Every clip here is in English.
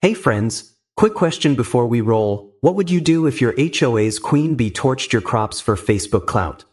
Hey friends, quick question before we roll. What would you do if your HOA's queen bee torched your crops for Facebook clout?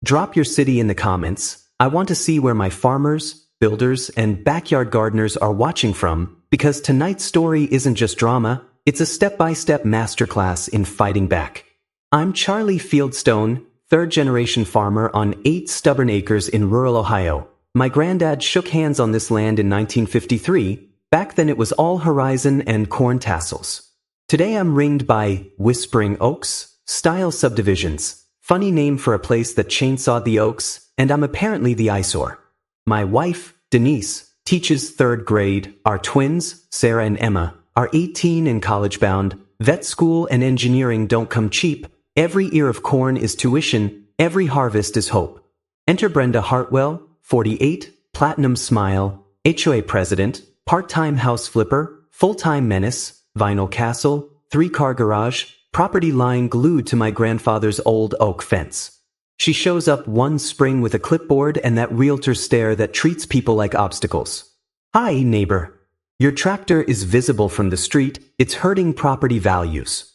Drop your city in the comments. I want to see where my farmers, builders, and backyard gardeners are watching from, because tonight's story isn't just drama, it's a step-by-step masterclass in fighting back. I'm Charlie Fieldstone, third-generation farmer on 8 stubborn acres in rural Ohio. My granddad shook hands on this land in 1953. Back then it was all horizon and corn tassels. Today I'm ringed by Whispering Oaks style subdivisions. Funny name for a place that chainsawed the oaks, and I'm apparently the eyesore. My wife, Denise, teaches 3rd grade. Our twins, Sarah and Emma, are 18 and college-bound. Vet school and engineering don't come cheap. Every ear of corn is tuition. Every harvest is hope. Enter Brenda Hartwell, 48, platinum smile, HOA president, part-time house flipper, full-time menace, vinyl castle, 3-car garage, property line glued to my grandfather's old oak fence. She shows up one spring with a clipboard and that realtor stare that treats people like obstacles. Hi, neighbor. Your tractor is visible from the street. It's hurting property values.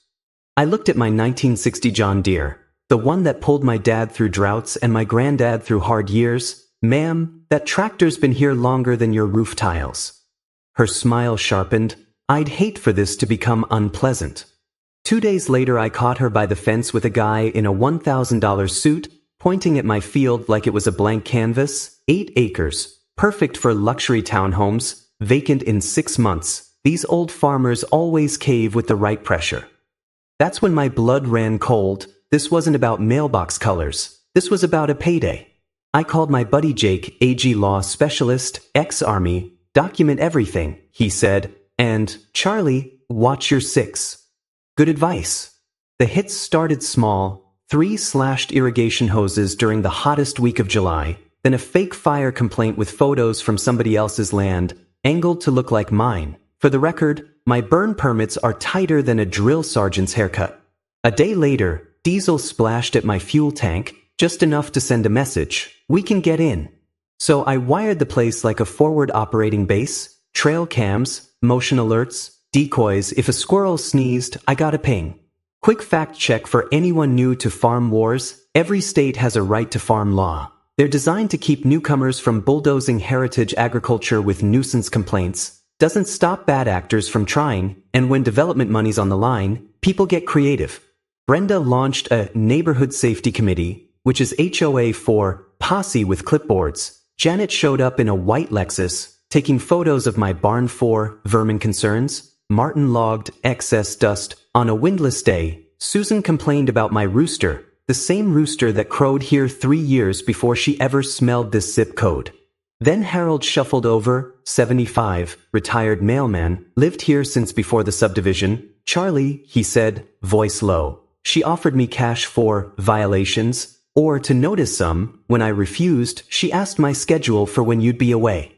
I looked at my 1960 John Deere, the one that pulled my dad through droughts and my granddad through hard years. Ma'am, that tractor's been here longer than your roof tiles. Her smile sharpened. I'd hate for this to become unpleasant. 2 days later I caught her by the fence with a guy in a $1,000 suit, pointing at my field like it was a blank canvas. 8 acres, perfect for luxury townhomes, vacant in 6 months. These old farmers always cave with the right pressure. That's when my blood ran cold. This wasn't about mailbox colors. This was about a payday. I called my buddy Jake, AG law specialist, ex-Army. Document everything, he said, and, Charlie, watch your 6. Good advice. The hits started small, 3 slashed irrigation hoses during the hottest week of July, then a fake fire complaint with photos from somebody else's land, angled to look like mine. For the record, my burn permits are tighter than a drill sergeant's haircut. A day later, diesel splashed at my fuel tank, just enough to send a message, we can get in. So I wired the place like a forward operating base, trail cams, motion alerts, decoys. If a squirrel sneezed, I got a ping. Quick fact check for anyone new to farm wars. Every state has a right to farm law. They're designed to keep newcomers from bulldozing heritage agriculture with nuisance complaints. Doesn't stop bad actors from trying, and when development money's on the line, people get creative. Brenda launched a neighborhood safety committee, which is HOA for posse with clipboards. Janet showed up in a white Lexus, taking photos of my barn for vermin concerns. Martin logged excess dust. On a windless day, Susan complained about my rooster, the same rooster that crowed here 3 years before she ever smelled this zip code. Then Harold shuffled over, 75, retired mailman, lived here since before the subdivision. Charlie, he said, voice low. She offered me cash for violations, or to notice some. When I refused, she asked my schedule for when you'd be away.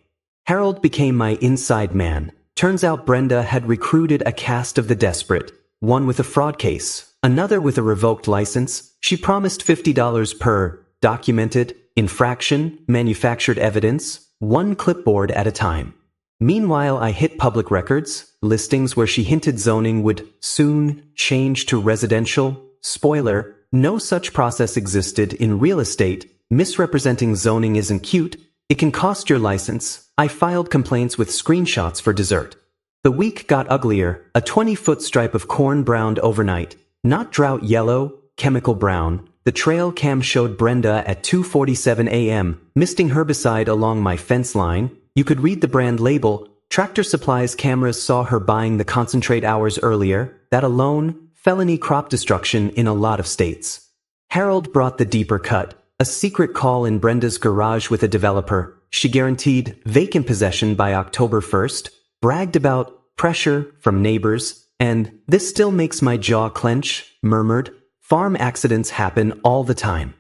Harold became my inside man. Turns out Brenda had recruited a cast of the desperate, one with a fraud case, another with a revoked license. She promised $50 per documented infraction, manufactured evidence, 1 clipboard at a time. Meanwhile, I hit public records, listings where she hinted zoning would soon change to residential. Spoiler, no such process existed in real estate. Misrepresenting zoning isn't cute. It can cost your license. I filed complaints with screenshots for dessert. The week got uglier. A 20-foot stripe of corn browned overnight. Not drought yellow, chemical brown. The trail cam showed Brenda at 2:47 a.m. misting herbicide along my fence line. You could read the brand label. Tractor Supply's cameras saw her buying the concentrate hours earlier. That alone, felony crop destruction in a lot of states. Harold brought the deeper cut. A secret call in Brenda's garage with a developer. She guaranteed vacant possession by October 1st, bragged about pressure from neighbors, and this still makes my jaw clench, murmured, farm accidents happen all the time.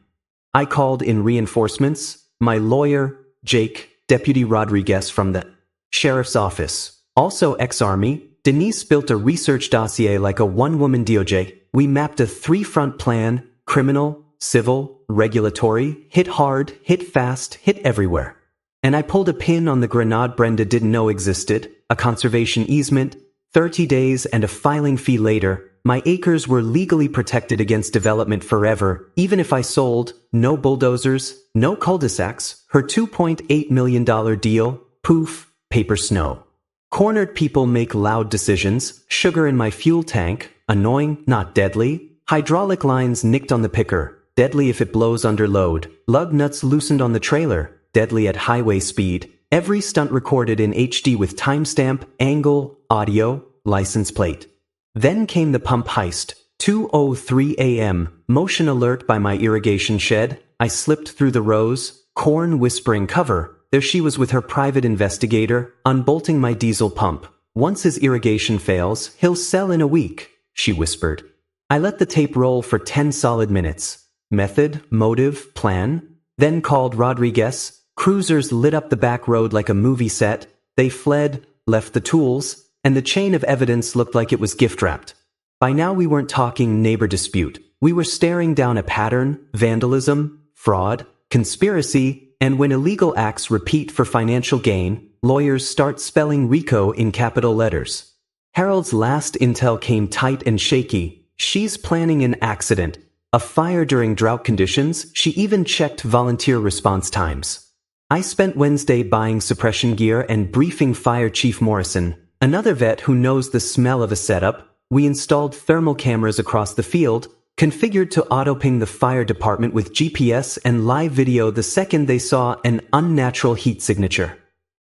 I called in reinforcements. My lawyer, Jake, Deputy Rodriguez from the sheriff's office, also ex-Army. Denise built a research dossier like a one-woman DOJ. We mapped a 3-front plan, criminal, civil, regulatory, hit hard, hit fast, hit everywhere. And I pulled a pin on the grenade Brenda didn't know existed, a conservation easement, 30 days and a filing fee later, my acres were legally protected against development forever, even if I sold. No bulldozers, no cul-de-sacs, her $2.8 million deal, poof, paper snow. Cornered people make loud decisions, sugar in my fuel tank, annoying, not deadly. Hydraulic lines nicked on the picker, deadly if it blows under load. Lug nuts loosened on the trailer, deadly at highway speed. Every stunt recorded in HD with timestamp, angle, audio, license plate. Then came the pump heist. 2:03 a.m. Motion alert by my irrigation shed. I slipped through the rows, corn whispering cover. There she was with her private investigator, unbolting my diesel pump. Once his irrigation fails, he'll sell in a week, she whispered. I let the tape roll for 10 solid minutes. Method, motive, plan. Then called Rodriguez. Cruisers lit up the back road like a movie set. They fled, left the tools, and the chain of evidence looked like it was gift-wrapped. By now we weren't talking neighbor dispute. We were staring down a pattern, vandalism, fraud, conspiracy, and when illegal acts repeat for financial gain, lawyers start spelling RICO in capital letters. Harold's last intel came tight and shaky. She's planning an accident, a fire during drought conditions. She even checked volunteer response times. I spent Wednesday buying suppression gear and briefing Fire Chief Morrison, another vet who knows the smell of a setup. We installed thermal cameras across the field, configured to auto-ping the fire department with GPS and live video the second they saw an unnatural heat signature.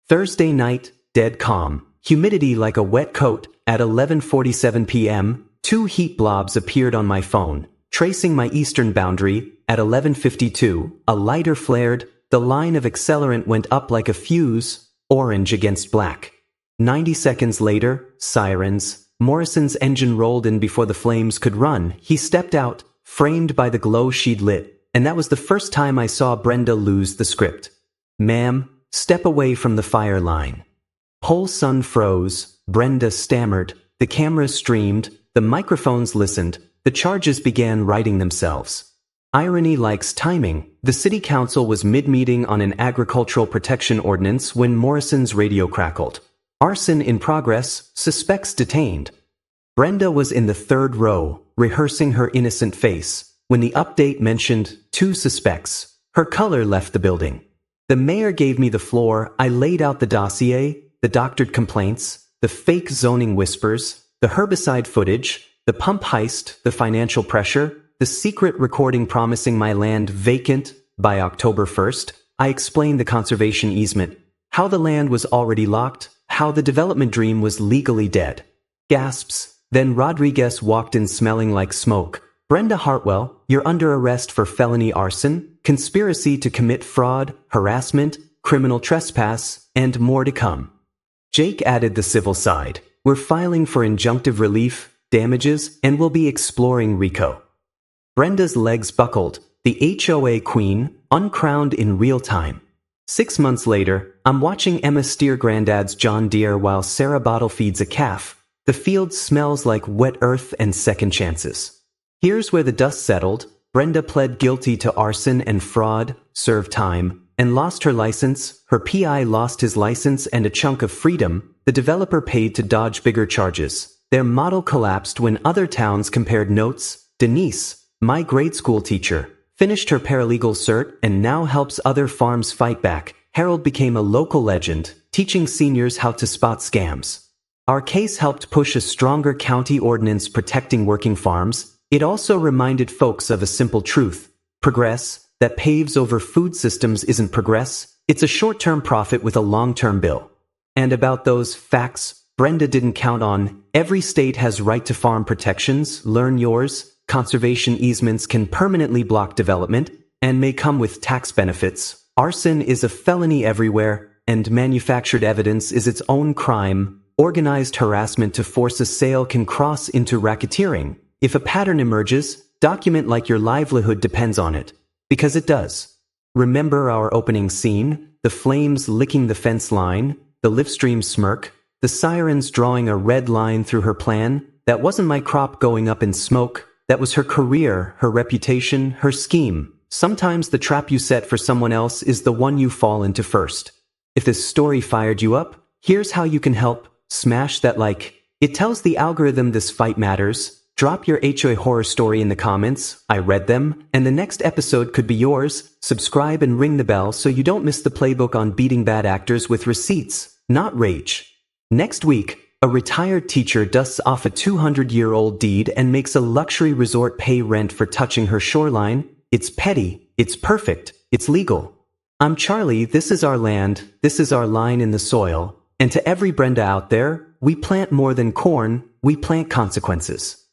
Thursday night, dead calm. Humidity like a wet coat. At 11:47 p.m., 2 heat blobs appeared on my phone, tracing my eastern boundary. At 11:52, a lighter flared. The line of accelerant went up like a fuse, orange against black. 90 seconds later, sirens. Morrison's engine rolled in before the flames could run. He stepped out, framed by the glow she'd lit, and that was the first time I saw Brenda lose the script. Ma'am, step away from the fire line. Whole sun froze. Brenda stammered. The cameras streamed. The microphones listened. The charges began writing themselves. Irony likes timing. The city council was mid-meeting on an agricultural protection ordinance when Morrison's radio crackled. Arson in progress, suspects detained. Brenda was in the third row, rehearsing her innocent face. When the update mentioned 2 suspects, her color left the building. The mayor gave me the floor. I laid out the dossier, the doctored complaints, the fake zoning whispers, the herbicide footage, the pump heist, the financial pressure, the secret recording promising my land vacant by October 1st. I explained the conservation easement, how the land was already locked, how the development dream was legally dead. Gasps. Then Rodriguez walked in smelling like smoke. Brenda Hartwell, you're under arrest for felony arson, conspiracy to commit fraud, harassment, criminal trespass, and more to come. Jake added the civil side. We're filing for injunctive relief, damages, and we'll be exploring RICO. Brenda's legs buckled. The HOA queen, uncrowned in real time. 6 months later, I'm watching Emma steer Granddad's John Deere while Sarah bottle feeds a calf. The field smells like wet earth and second chances. Here's where the dust settled. Brenda pled guilty to arson and fraud, served time, and lost her license. Her PI lost his license and a chunk of freedom. The developer paid to dodge bigger charges. Their model collapsed when other towns compared notes. Denise, my grade school teacher, finished her paralegal cert and now helps other farms fight back. Harold became a local legend, teaching seniors how to spot scams. Our case helped push a stronger county ordinance protecting working farms. It also reminded folks of a simple truth. Progress that paves over food systems isn't progress. It's a short-term profit with a long-term bill. And about those facts Brenda didn't count on, every state has right to farm protections. Learn yours. Conservation easements can permanently block development and may come with tax benefits. Arson is a felony everywhere, and manufactured evidence is its own crime. Organized harassment to force a sale can cross into racketeering. If a pattern emerges, document like your livelihood depends on it. Because it does. Remember our opening scene? The flames licking the fence line, the Livestream smirk, the sirens drawing a red line through her plan. That wasn't my crop going up in smoke. That was her career, her reputation, her scheme. Sometimes the trap you set for someone else is the one you fall into first. If this story fired you up, here's how you can help. Smash that like, It tells the algorithm this fight matters. Drop your HOA horror story in the comments. I read them, and the next episode could be yours. Subscribe and ring the bell so you don't miss the playbook on beating bad actors with receipts, not rage. Next week, a retired teacher dusts off a 200-year-old deed and makes a luxury resort pay rent for touching her shoreline. It's petty, it's perfect, it's legal. I'm Charlie, this is our land, this is our line in the soil, and to every Brenda out there, we plant more than corn, we plant consequences.